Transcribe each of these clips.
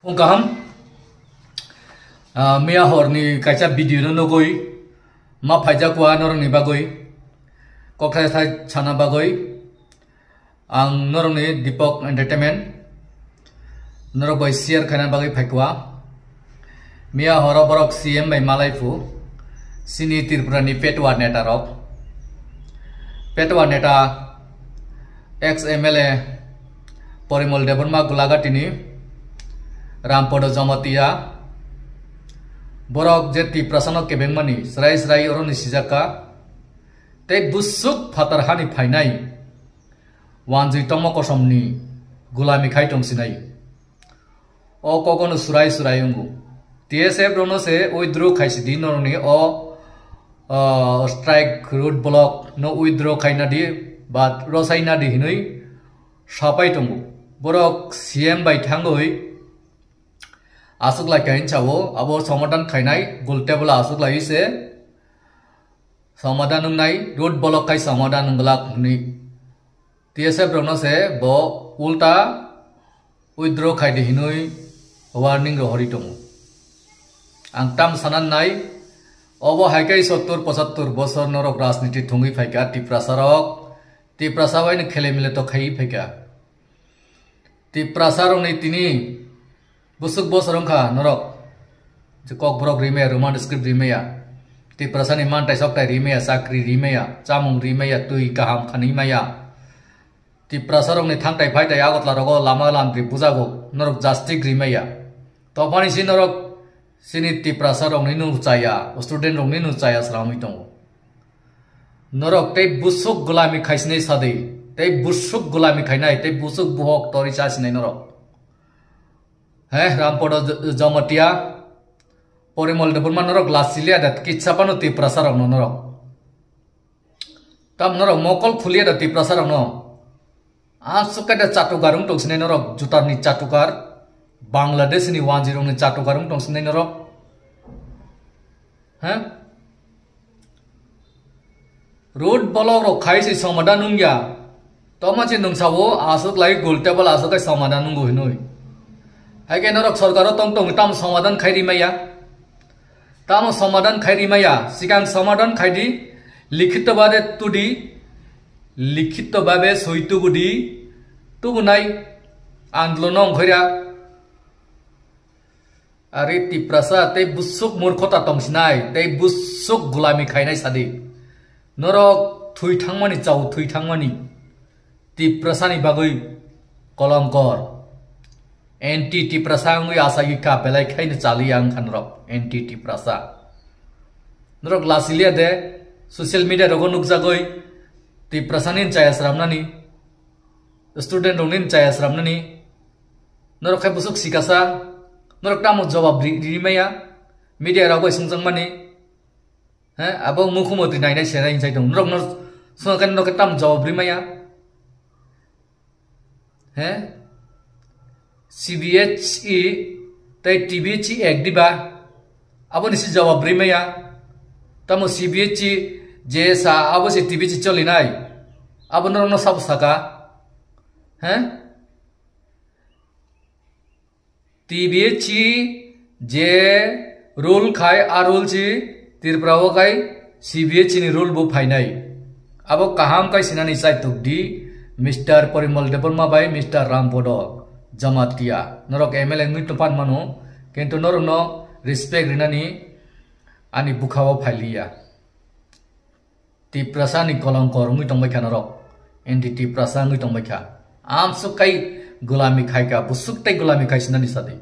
Pungkaham Mia horni kaca video no nogoi ma phaja kwa norong ni bagoi kokthai thai chana bagoi ang norong ni Dipok Entertainment norong boy share khana bagoi phakwa Mia horo borok CM by Malaifu sini Tripura ni Petwa neta rok Petwa neta ex MLA Porimol Deborma Gulagatini Rampodo Jamatia Borok Jeti Prasano Kebengmani Serai Serai Oroni Sijaka Te Busuk Fatarhani Painai Wanzi Tomo Kosomni Gulami Kaitom Sinai O Kokono Surai Surayungu TSF Rono se Uidru Kaisidi Noroni O Strike Road Block No Uidru Kainadi But Rosainadi Hinui Shapai Tongu Borok CM by Tangoi Asuk like kain chawo abo somadan khainai gultebla asuk lai se somadan nai road block kai somadan nglak ni TSF rono se bo ulta withdraw khai de hinoi warning ro horitom angtam sanan nai obo haikai 70 75 bosor norok rajniti thungi phaika tiprasawai ne khele mile to khai phaika tiprasarong nei tini busuk bos rongkha norok je kok brok rime roman script rime ya ti prasani man tai sok tai rime ya sakri rime ya chamung rime ya tui kaham khani maya ti prasarong ni thang tai phai tai agot la rogo lama lam tri puja go norok jastik rime ya to pani sin norok sini ti prasarong ni nu chaya student rong ni nu chaya srami tong norok tei busuk gulami khaisnei sadei tei busuk gulami khainai tei busuk buhok tori chasinai norok Rampodo Jamatia Porimol Deborma norok lasilia dat kitsapano ti prasarong no norok tam norok mokol khulia dat ti prasarong no asuka da chatugarung tong sine norok jutar ni chatukar Bangladesh ni 10 ni chatugarung tong sine norok road block ro khaisi somadan nungya tomache nungsawo asuk lai gultebal asuk kai somadan nungu hinoi Hake norok sorkaro tong tong tam somadan khairi maya tam somadan khairi maya sikang somadan khaidi likhito bade tudi likhito babe soitu gudi tugunai andlonong khoria ari ti prasa te busuk murkhota tongsinai te busuk gulami khainai sadi norok thui thangmani chau thui thangmani ti prasani bagoi kolongkor NTT prasa ngui asagi ka belai khain chali yang khanrok NTT prasa norok lasilia de social media rogo nukjagoi ti prasanin chaya sramnani student ronin chaya sramnani norok khai busuk sikasa norok tamu jawab rimaya media rogo sungjang mani abo mukhumoti nainai serai chai dong norok nor sungan norok tam jawab rimaya CBHE tai TBHE ek diba abo nisi jawab rimaya tamo CBHE je sa abo se TBHE cholinai abo norno sab saka TBHE je rule khai a rule chi Tripura kai CBHE ni rule bu phainai abo kaham kai sinani sai tukdi Mr. Porimol Deborma by Mr. Rampodo Jamatia norok MLA ngui topan mano kento norok no respect rinani ani bukhawa phailia ti prasani kolongkor ngui tongbai kha norok NTT prasa ngui tongbai kha am sukai gulami khai ka busuk tai gulami khai sinani sadi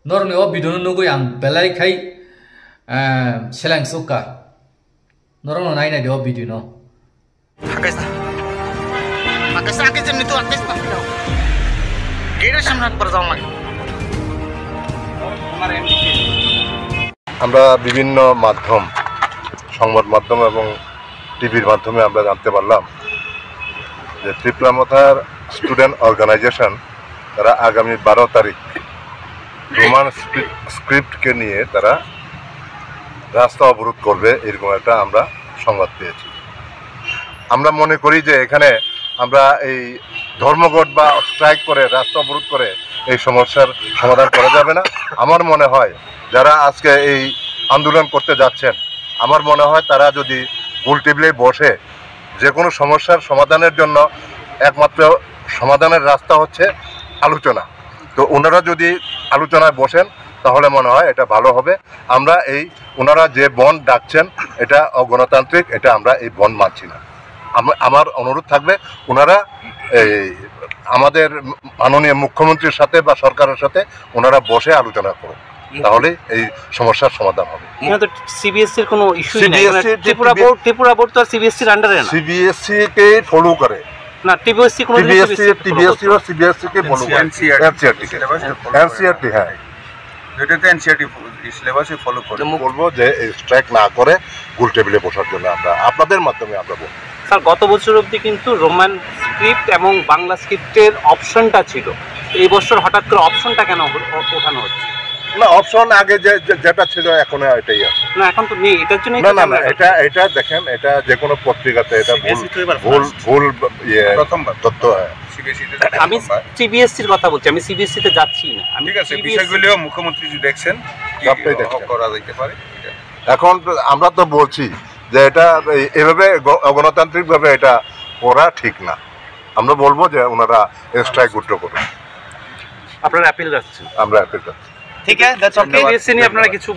norne o bidono nugui ang belai khai selang suka norok no nai nai de o video no Makasih ke jam itu artis tak tahu. Kira samrat berjauh lagi. আমরা বিভিন্ন মাধ্যম সংবাদ মাধ্যম এবং টিভির মাধ্যমে আমরা জানতে পারলাম যে ত্রিপুরা মাথার স্টুডেন্ট অর্গানাইজেশন তারা আগামী 12 তারিখ রোমান স্ক্রিপ্টকে নিয়ে তারা রাস্তা অবরোধ করবে এরকম একটা আমরা সংবাদ পেয়েছি। আমরা মনে করি যে এখানে আমরা এই ধর্মঘট বা স্ট্রাইক করে রাস্তা অবরোধ করে এই সমস্যার সমাধান করা যাবে না। আমার মনে হয় যারা আজকে এই আন্দোলন করতে যাচ্ছেন, আমার মনে হয় তারা যদি গোল টেবিলে বসে যে কোনো সমস্যার সমাধানের জন্য একমাত্র সমাধানের রাস্তা হচ্ছে আলোচনা। তো ওনারা যদি আলোচনায় বসেন তাহলে মনে হয় এটা ভালো হবে। আমরা এই ওনারা যে বন্ড ডাকছেন এটা অগণতান্ত্রিক, এটা আমরা এই বন্ড মানছি না। আমার অনুরোধ থাকবে ওনারা এই আমাদের মাননীয় মুখ্যমন্ত্রীর সাথে বা সরকারের সাথে ওনারা বসে আলোচনা করুন, তাহলে এই সমস্যার সমাধান হবে। এখানে তো সিবিএসসি এর কোনো ইস্যু নেই, ত্রিপুরা বোর্ড তো সিবিএসসি এর আন্ডারে না, সিবিএসসি কে ফলো করে না, টিবিএসসি কোনো টিবিএসসি ও সিবিএসসি কে ফলো করে, এনসিইআরটি হ্যাঁ এটাতে এনসিইআরটি সিলেবাসে ফলো করে। বলবো যে স্ট্রাইক না করে গোল টেবিলে বসার জন্য আমরা আপনাদের মাধ্যমে আমরা বলবো। স্যার গত বছর অবধি কিন্তু রোমান স্ক্রিপ্ট এবং বাংলা স্ক্রিপ্টের অপশনটা ছিল, এই বছর হঠাৎ করে অপশনটা কেন ওঠানো হচ্ছে? না, অপশন আগে যেটা ছিল এখন এটাই আছে। না এখন তো নেই, এটার জন্য না এটা দেখেন, এটা যে কোনো পত্রিকাতে এটা ভুল প্রথমবার তথ্য। আমি সিবিএসসির কথা বলছি, আমি সিবিএসসি তে যাচ্ছি না। ঠিক আছে, বিষয়গুলিও মুখ্যমন্ত্রী দেখছেন, সবটাই দেখছেন, করা যেতে পারে। এখন আমরা তো বলছি যে এটা এভাবে গণতান্ত্রিকভাবে এটা করা ঠিক না। আমরা বলবো যে ওনারা স্ট্রাইক উইথড্র করুন। আপনারা অ্যাপিল রাখছেন? আমরা অ্যাপিল রাখছি। ঠিক আছে, সিবিএসসি নিয়ে আপনারা কিছু